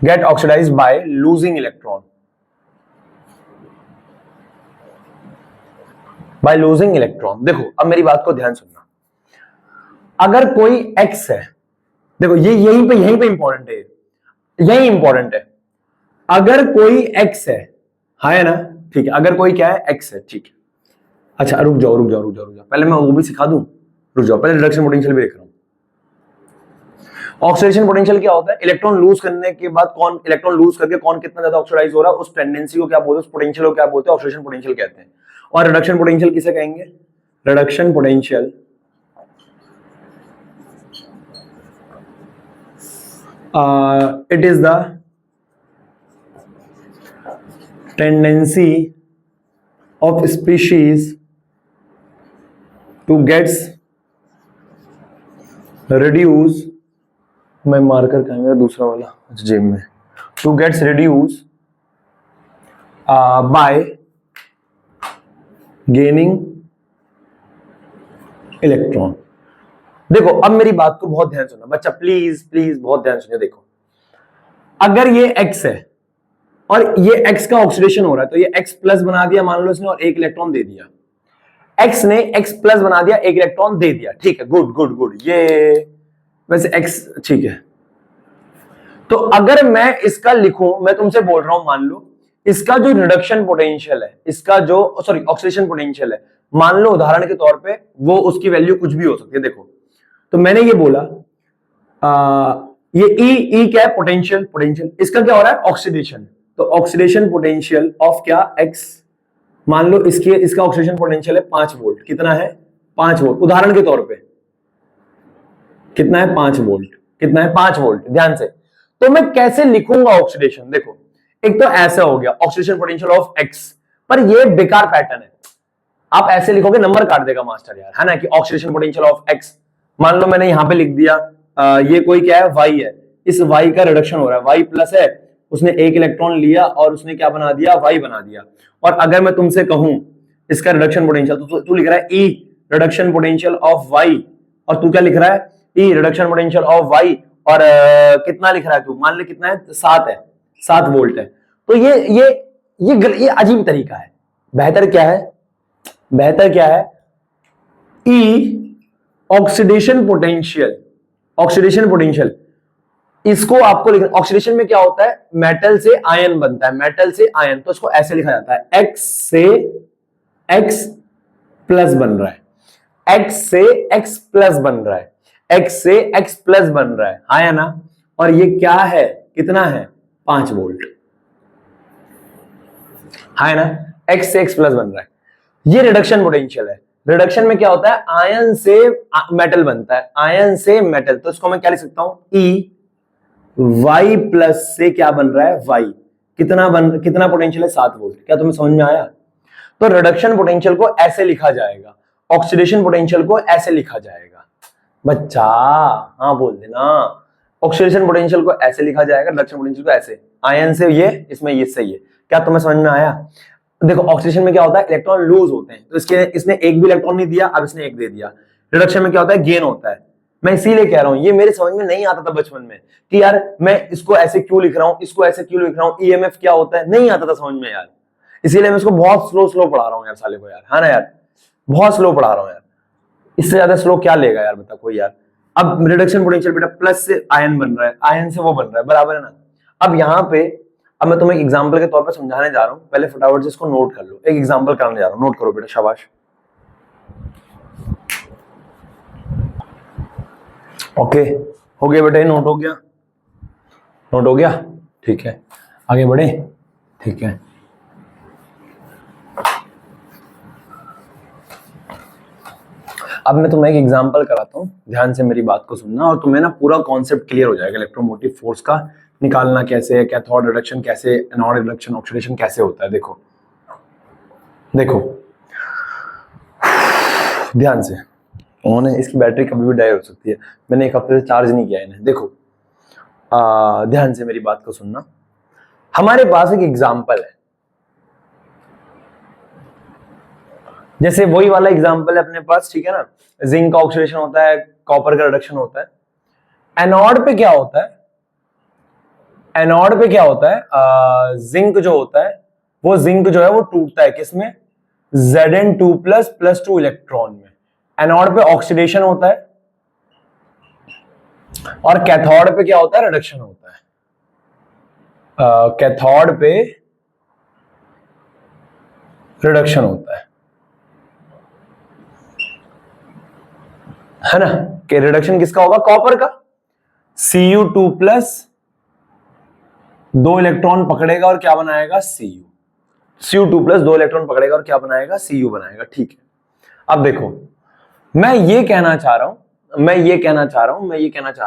get oxidized by losing electron, by losing electron। देखो अब मेरी बात को ध्यान सुनना, अगर कोई x है, देखो ये यहीं पे इंपॉर्टेंट है, यही इंपॉर्टेंट है, अगर कोई x है ना, ठीक है, अगर कोई क्या है x है, ठीक है। अच्छा रुक जाओ, पहले मैं वो भी सिखा दूं, रुक जाओ, पहले रिडक्शन पोटेंशियल भी देख रहा हूं। ऑक्सीडेशन पोटेंशियल क्या होता है, इलेक्ट्रॉन लूज करने के बाद कौन इलेक्ट्रॉन लूज करके कौन कितना ज्यादा ऑक्सीडाइज हो रहा है, उस टेंडेंसी को क्या बोलते हैं, उस पोटेंशियल को क्या बोलते हैं, ऑक्सीडेशन पोटेंशियल कहते हैं। और रिडक्शन पोटेंशियल किसे कहेंगे, reduction potential it is the tendency of species to gets reduce, मैं मार्कर कहाँ मेरा दूसरा वाला जेब में, to gets reduce by gaining electron। देखो अब मेरी बात को बहुत ध्यान सुनना बच्चा, प्लीज बहुत ध्यान सुनिए। देखो अगर ये x है और ये x का ऑक्सीडेशन हो रहा है, तो ये x प्लस बना दिया मान लो इसने, और एक इलेक्ट्रॉन दे दिया, x ने x प्लस बना दिया, एक इलेक्ट्रॉन दे दिया, ठीक है, गुड, ये वैसे x ठीक है। तो अगर मैं इसका लिखूं, मैं तुमसे बोल रहा हूं, मान लो इसका जो रिडक्शन पोटेंशियल है, इसका जो सॉरी ऑक्सीडेशन पोटेंशियल है, मान लो उदाहरण के तौर पे वो उसकी वैल्यू कुछ भी हो सकती है। देखो तो मैंने ये बोला ये ई क्या है, पोटेंशियल, इसका क्या हो रहा है, ऑक्सीडेशन, तो ऑक्सीडेशन पोटेंशियल ऑफ क्या, x, मान लो इसका ऑक्सीडेशन पोटेंशियल है 5 वोल्ट, कितना है 5 वोल्ट, उदाहरण के तौर पे कितना है 5 वोल्ट, कितना है 5 वोल्ट, ध्यान से। तो मैं कैसे लिखूंगा ऑक्सीडेशन, देखो एक तो ऐसा हो गया ऑक्सीडेशन पोटेंशियल ऑफ x, पर ये बेकार पैटर्न है, आप ऐसे लिखोगे नंबर काट देगा मास्टर यार, है ना, कि ऑक्सीडेशन पोटेंशियल ऑफ x, मान लो मैंने यहां पे लिख दिया ये कोई क्या है y है, इस y का रिडक्शन हो रहा है, y प्लस है, उसने एक इलेक्ट्रॉन लिया और उसने क्या बना दिया, y बना दिया। और अगर मैं तुमसे कहूं इसका रिडक्शन पोटेंशियल, तो तू लिख रहा है E reduction potential of y, और तू क्या लिख रहा है, E reduction potential of y, और कितना लिख रहा है तू, मान ले कितना है, 7 है, 7 वोल्ट है। तो ये अजीब तरीका है। बेहतर क्या है, बेहतर क्या है, E ऑक्सीडेशन पोटेंशियल, इसको आपको लिखना, ऑक्सीडेशन में क्या होता है, मेटल से आयन बनता है, मेटल से आयन, तो इसको ऐसे लिखा जाता है, x से x प्लस बन रहा है, x से x प्लस बन रहा है, x से x प्लस बन रहा है, आया ना। और ये क्या है, कितना है, 5 वोल्ट, है ना, x से x प्लस बन रहा है, ये रिडक्शन पोटेंशियल है। रिडक्शन में क्या होता है, आयन से मेटल बनता है, आयन से मेटल, तो इसको मैं क्या लिख सकता हूं, E y प्लस से क्या बन रहा है, y, कितना पोटेंशियल है, 7 वोल्ट। क्या तुम्हें समझ में आया? तो रिडक्शन पोटेंशियल को ऐसे लिखा जाएगा, ऑक्सीडेशन पोटेंशियल को ऐसे लिखा जाएगा, बच्चा हाँ बोल देना। ऑक्सीडेशन पोटेंशियल को ऐसे लिखा जाएगा, रिडक्शन पोटेंशियल को ऐसे, आयन से ये, इसमें ये सही है। क्या तुम्हें समझ में आया? देखो ऑक्सीडेशन में क्या होता है, इलेक्ट्रॉन लूज होते हैं, तो इसने एक भी इलेक्ट्रॉन नहीं दिया, अब इसने एक दे दिया। रिडक्शन में क्या होता है, गेन होता है। मैं इसीलिए कह रहा हूं, ये मेरे समझ में नहीं आता था बचपन में कि यार मैं इसको ऐसे क्यों लिख रहा हूं, इसको ऐसे क्यों लिख रहा हूं, ईएमएफ क्या होता है, नहीं आता था समझ में यार। इसीलिए मैं इसको बहुत स्लो स्लो पढ़ा रहा हूं यार साले को यार, है ना यार, बहुत स्लो पढ़ा रहा हूं यार। इससे ज्यादा स्लो क्या लेगा यार, बता कोई यार। अब रिडक्शन पोटेंशियल बेटा प्लस से आयन बन रहा है, आयन से वो बन रहा है, बराबर है ना। अब यहाँ पे अब मैं तुम्हें एक एग्जांपल के तौर पे समझाने जा रहा हूं, पहले फटाफट से इसको नोट कर लो। एक एग्जांपल कराने जा रहा हूं, नोट करो बेटा, शाबाश। ओके हो गया बेटा, नोट हो गया, नोट हो गया, ठीक है आगे बढ़े, ठीक है। अब मैं तुम्हें एक एग्जांपल कराता हूं, ध्यान से मेरी बात को सुनना, और तुम्हें ना पूरा कॉन्सेप्ट क्लियर हो जाएगा इलेक्ट्रोमोटिव फोर्स का, निकालना कैसे है, कैथोड रिडक्शन कैसे, एनोड रिडक्शन, ऑक्सीडेशन कैसे होता है। देखो देखो ध्यान से, उन्होंने इसकी बैटरी कभी भी डाई हो सकती है, मैंने एक हफ्ते से चार्ज नहीं किया इन्हें। देखो ध्यान से मेरी बात को सुनना। हमारे पास एक एग्जांपल है, जैसे वही वाला एग्जांपल है अपने पास, ठीक है ना। जिंक का ऑक्सीडेशन होता है, कॉपर का रिडक्शन होता है। एनोड पे क्या होता है, एनोड पे क्या होता है, जिंक जो होता है, वो जिंक जो है वो टूटता है किसमें, Zn2 प्लस 2 इलेक्ट्रॉन में। एनोड पे ऑक्सीडेशन होता है, और कैथोड पे क्या होता है, रिडक्शन होता है। कैथोड पे रिडक्शन होता है ना। कि रिडक्शन किसका होगा, कॉपर का। Cu2 प्लस 2 इलेक्ट्रॉन पकड़ेगा और क्या बनाएगा, Cu। Cu2 प्लस 2 इलेक्ट्रॉन पकड़ेगा और क्या बनाएगा, Cu बनाएगा, ठीक है। अब देखो मैं ये कहना चाह रहा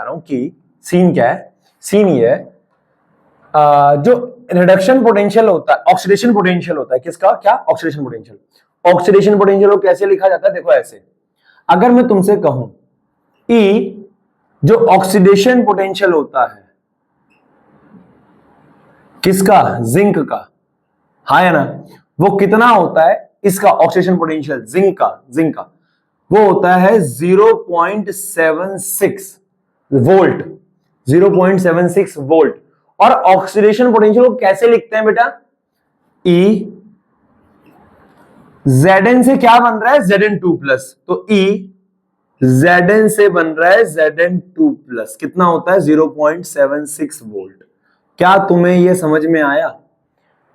हूं कि सीन क्या है, सीन ये है, जो रिडक्शन पोटेंशियल होता है, ऑक्सीडेशन पोटेंशियल होता है किसका, क्या, ऑक्सीडेशन पोटेंशियल। ऑक्सीडेशन पोटेंशियल को कैसे लिखा जाता है, देखो ऐसे। अगर मैं तुमसे कहूं E जो ऑक्सीडेशन पोटेंशियल होता है किसका, जिंक का, हाँ है ना, वो कितना होता है, इसका ऑक्सीडेशन पोटेंशियल जिंक का वो होता है 0.76 वोल्ट, 0.76 वोल्ट। और ऑक्सीडेशन पोटेंशियल को कैसे लिखते हैं बेटा, E Zn से क्या बन रहा है, Zn2 प्लस, तो E Zn से बन रहा है Zn2 प्लस, कितना होता है 0.76 वोल्ट। क्या तुम्हें यह समझ में आया,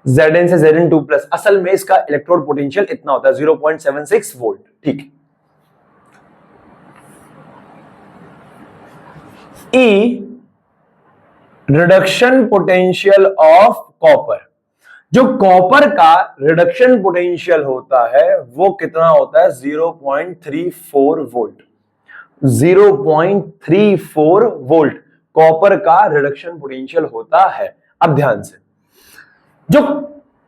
Zn से Zn2 प्लस, असल में इसका इलेक्ट्रोड पोटेंशियल इतना होता है 0.76 वोल्ट, ठीक। E reduction potential of copper, जो कॉपर का रिडक्शन पोटेंशियल होता है वो कितना होता है, 0.34 वोल्ट, 0.34 वोल्ट कॉपर का रिडक्शन पोटेंशियल होता है। अब ध्यान से, जो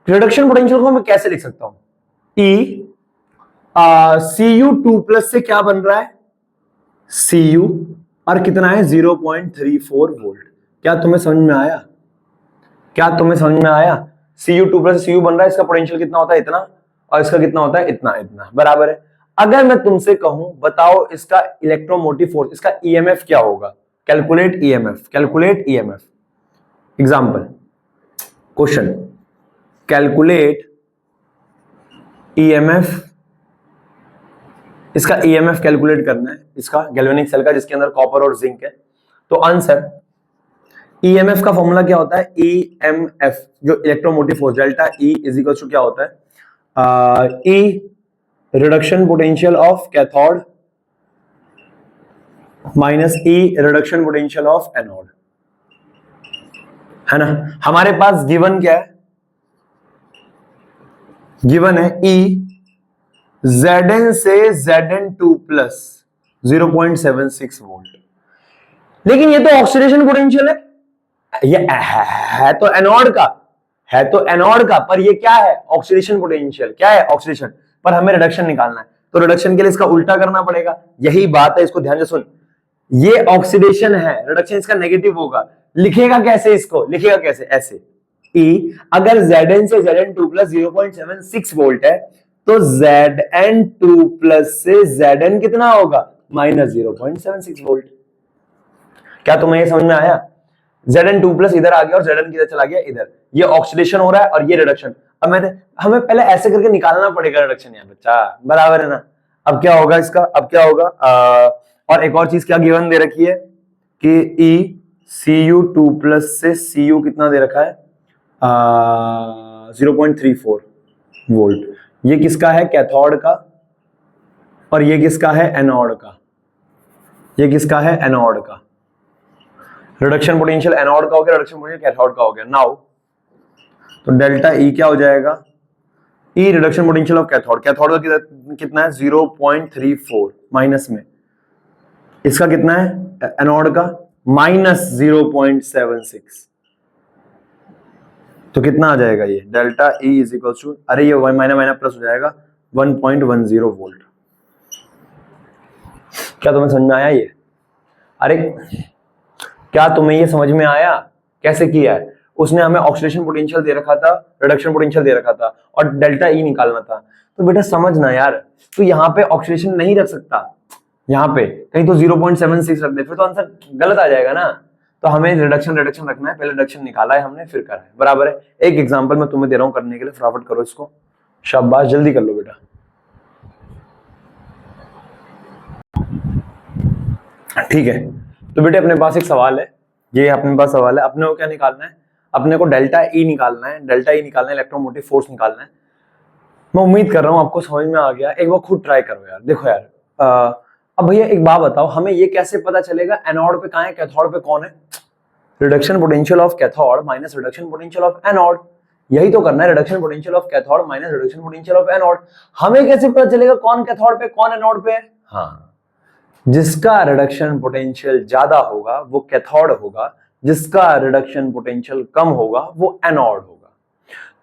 रिडक्शन पोटेंशियल को मैं कैसे लिख सकता हूं, E Cu2 प्लस से क्या बन रहा है, Cu, और कितना है 0.34 वोल्ट। क्या तुम्हें समझ में आया, क्या तुम्हें समझ में आया, Cu2 प्लस Cu बन रहा है, इसका पोटेंशियल कितना होता है, इतना, और इसका कितना होता है, इतना, इतना, बराबर है। अगर मैं तुमसे कहूं बताओ इसका इलेक्ट्रोमोटिव फोर्स, इसका ईएमएफ क्या होगा, calculate EMF, calculate EMF. Example question, calculate EMF, इसका ईएमएफ कैलकुलेट करना है, इसका गैल्वेनिक सेल का जिसके अंदर कॉपर और जिंक है। तो आंसर, ईएमएफ का फॉर्मूला क्या होता है, ईएमएफ जो electromotive force delta E is equal to क्या होता है, E reduction potential of cathode minus E reduction potential of anode, है ना। हमारे पास गिवन क्या है, गिवन है ई Zn से Zn2 प्लस 0.76 वोल्ट, लेकिन ये तो ऑक्सीडेशन पोटेंशियल है, ये है तो एनोड का, है तो एनोड का, पर ये क्या है, ऑक्सीडेशन पोटेंशियल, क्या है, ऑक्सीडेशन, पर हमें रिडक्शन निकालना है, तो रिडक्शन के लिए इसका उल्टा करना पड़ेगा। यही बात है, इसको ध्यान से सुन, ये ऑक्सीडेशन है, रिडक्शन इसका नेगेटिव होगा। लिखेगा कैसे इसको, लिखेगा कैसे, ऐसे E अगर Zn से Zn2 प्लस 0.76 वोल्ट है तो Zn2 प्लस से Zn कितना होगा, माइनस 0.76 वोल्ट। क्या तुम्हें ये समझ में आया? Zn2 प्लस इधर आ गया और Zn किधर चला गया, इधर। ये ऑक्सीडेशन हो रहा है और ये रिडक्शन। अब हमें पहले ऐसे करके निकालना पड़ेगा रिडक्शन यहाँ बच्चा, बराबर है ना। अब क्या होगा इसका, अब क्या होगा, और एक और चीज क्या गिवन दे रखी है कि E Cu2 प्लस से Cu कितना दे रखा है, 0.34 वोल्ट। ये किसका है, कैथोड का, और ये किसका है, एनोड का। ये किसका है, एनोड का। रिडक्शन पोटेंशियल एनोड का हो गया, रिडक्शन पोटेंशियल कैथोड का हो गया। नाउ तो डेल्टा ई क्या हो जाएगा, E reduction potential of cathode. Cathode का कितना है, 0.34 माइनस में, इसका कितना है एनोड का, माइनस 0.76। तो कितना आ जाएगा ये delta E is equal to, अरे ये माइनस माइनस प्लस हो जाएगा 1.10 वोल्ट। क्या तुम्हें समझ में आया ये? अरे क्या तुम्हें ये समझ में आया कैसे किया है? उसने हमें ऑक्सीडेशन पोटेंशियल दे रखा था, रिडक्शन पोटेंशियल दे रखा था और डेल्टा ई निकालना था। तो बेटा समझना यार, तो यहाँ पे ऑक्सीडेशन नहीं रख सकता, यहाँ पे कहीं तो 0.76 रख दे, फिर तो आंसर गलत आ जाएगा ना। तो हमें रिडक्शन रखना है, पहले रिडक्शन निकाला है हमने, फिर करा है, बराबर है। एक एग्जांपल मैं तुम्हें दे रहा हूं करने के लिए, फटाफट करो इसको, शाबाश, जल्दी कर लो बेटा। ठीक है, तो बेटे अपने पास एक सवाल है, ये अपने पास सवाल है, अपने को क्या निकालना है, अपने को डेल्टा ई निकालना है, डेल्टा ई निकालना है, इलेक्ट्रोमोटिव फोर्स निकालना है। मैं उम्मीद कर रहा हूं आपको समझ में आ गया, एक बार खुद ट्राई करो यार। देखो यार, अब भैया एक बात बताओ, हमें ये कैसे पता चलेगा एनोड पे कहां है, कैथोड पे कौन है? Reduction potential of cathode minus reduction potential of anode, यही तो करना है, reduction potential of cathode minus reduction potential of anode. हमें कैसे पता चलेगा कौन कैथोड पे कौन एनोड पे है? हाँ, जिसका रिडक्शन पोटेंशियल ज्यादा होगा वो कैथोड होगा, जिसका रिडक्शन पोटेंशियल कम होगा वो एनोड होगा।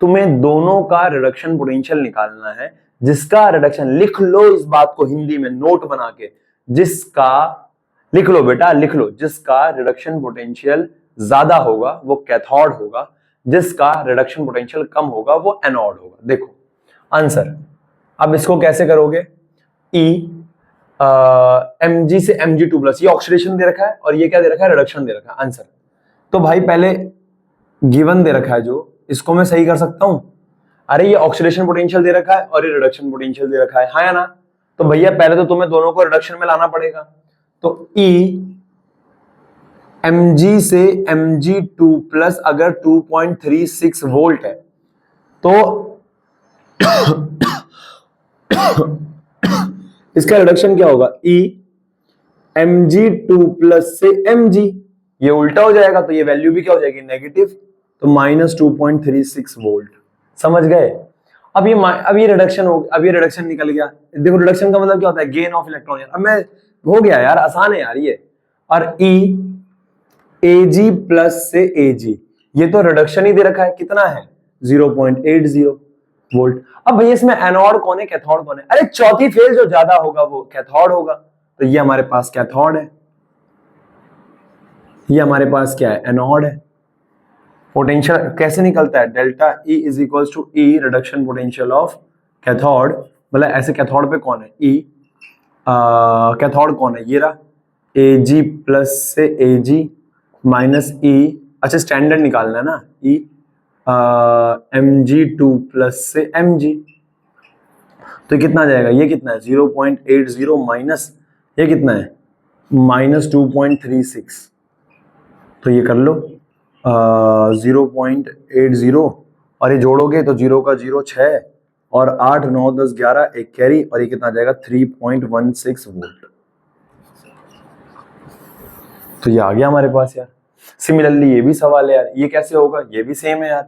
तुम्हें दोनों का रिडक्शन पोटेंशियल निकालना है, जिसका रिडक्शन, लिख लो इस बात को हिंदी में नोट बना के, जिसका, लिख लो बेटा लिख लो, जिसका रिडक्शन पोटेंशियल ज्यादा होगा वो कैथोड होगा, जिसका रिडक्शन पोटेंशियल कम होगा वो एनोड होगा। देखो आंसर, अब इसको कैसे करोगे, ई mg से mg2 प्लस, ये ऑक्सीडेशन दे रखा है और ये क्या दे रखा है, रिडक्शन दे रखा है। आंसर तो भाई पहले गिवन दे रखा है जो, इसको मैं सही कर सकता हूं। अरे ये ऑक्सीडेशन पोटेंशियल दे रखा है और ये रिडक्शन पोटेंशियल दे रखा है, हाँ या ना? तो भैया पहले तो तुम्हें दोनों को रिडक्शन में लाना पड़ेगा। तो E mg से mg2 प्लस अगर 2.36 वोल्ट है तो इसका रिडक्शन क्या होगा, E mg2 प्लस से mg, ये उल्टा हो जाएगा तो ये वैल्यू भी क्या हो जाएगी, नेगेटिव, तो माइनस 2.36 वोल्ट। समझ गए? अब ये रिडक्शन हो, अब ये रिडक्शन निकल गया। देखो रिडक्शन का मतलब क्या होता है, गेन ऑफ इलेक्ट्रॉन। अब मैं, हो गया यार, आसान है यार ये। और E Ag प्लस से Ag, ये तो रिडक्शन ही दे रखा है, कितना है 0.80 वोल्ट। अब भैया इसमें एनोड कौन है, कैथोड कौन है? अरे चौथी फेज जो ज्यादा होगा वो कैथोड होगा, तो ये हमारे पास कैथोड है, ये हमारे पास क्या है, एनोड है। पोटेंशियल कैसे निकलता है, delta E is equal to E reduction potential of cathode, मतलब ऐसे कैथोड पे कौन है, E कैथोड कौन है, ये रहा, Ag प्लस से Ag माइनस E, अच्छा स्टैंडर्ड निकालना है ना, E mg2 प्लस से mg, तो कितना आ जाएगा, ये कितना है 0.80 माइनस ये कितना है माइनस 2.36, तो ये कर लो 0.80 और ये जोड़ोगे तो 0 का 0 6 और 8 9 10 11 एक कैरी, और ये कितना आ जाएगा 3.16 वोल्ट। तो ये आ गया हमारे पास यार। सिमिलरली ये भी सवाल है यार, ये कैसे होगा, ये भी सेम है यार।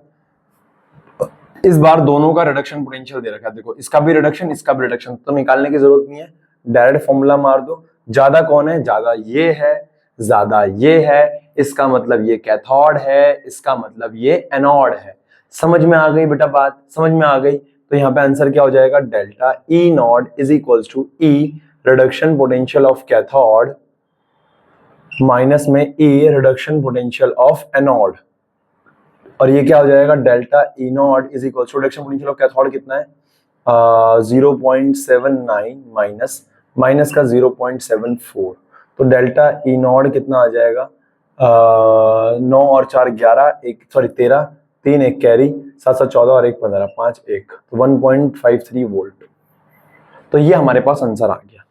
इस बार दोनों का रिडक्शन पोटेंशियल दे रखा है, देखो इसका भी रिडक्शन इसका भी रिडक्शन, तो निकालने की जरूरत नहीं है, डायरेक्ट फॉर्मूला मार दो। ज्यादा कौन है, ज्यादा ये है, ज्यादा ये है, इसका मतलब ये कैथोड है, इसका मतलब ये एनोड है। समझ में आ गई बेटा बात, समझ में आ गई? तो यहाँ पे आंसर क्या हो जाएगा, delta E naught is equal to E reduction potential of cathode minus में E reduction potential of anode, और ये क्या हो जाएगा, delta E naught is equal to reduction potential of cathode कितना है 0.79 माइनस माइनस का 0.74, तो डेल्टा ई नॉट कितना आ जाएगा 9 और 4 11, एक सॉरी 13, 3 एक कैरी, 7 7 14 और 1 15, 5 1, तो 1.53 वोल्ट। तो ये हमारे पास आंसर आ गया।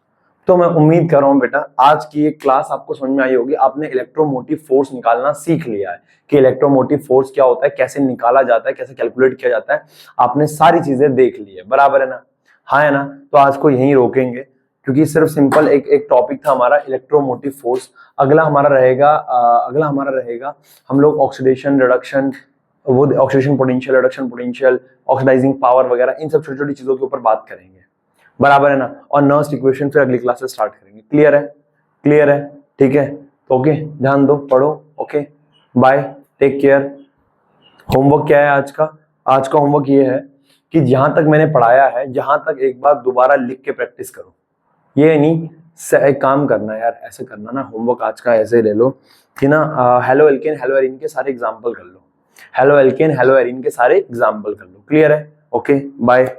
तो मैं उम्मीद कर रहा हूं बेटा आज की ये क्लास आपको समझ में आई होगी, आपने इलेक्ट्रोमोटिव फोर्स निकालना सीख लिया है कि इलेक्ट्रोमोटिव फोर्स क्या होता है, कैसे निकाला जाता है, कैसे कैलकुलेट किया जाता है, आपने सारी चीजें देख ली है, बराबर है ना, हाँ है ना। तो आज को यहीं रोकेंगे क्योंकि सिर्फ सिंपल एक टॉपिक था हमारा इलेक्ट्रोमोटिव फोर्स। अगला हमारा रहेगा हम लोग ऑक्सीडेशन रिडक्शन, वो oxidation potential, reduction potential, oxidising power वगैरह, इन सब छोटी छोटी चीजों के ऊपर बात करेंगे, बराबर है ना। और नर्व्स इक्वेशन फिर अगली क्लास से स्टार्ट करेंगे। क्लियर है, क्लियर है, ठीक है। तो ओके, ध्यान दो, पढ़ो, okay, bye, take care. Homework क्या है आज का? आज का होमवर्क ये है कि जहां तक मैंने पढ़ाया है यहां तक एक बार दोबारा लिख के प्रैक्टिस करो। ये नहीं एक काम करना यार, ऐसे करना ना, होमवर्क आज का ऐसे ले लो कि ना हेलो एल्केन हेलो एरीन के सारे एग्जाम्पल कर लो, हेलो एल्केन हेलो एरीन के सारे एग्जाम्पल कर लो। क्लियर है, ओके, बाय।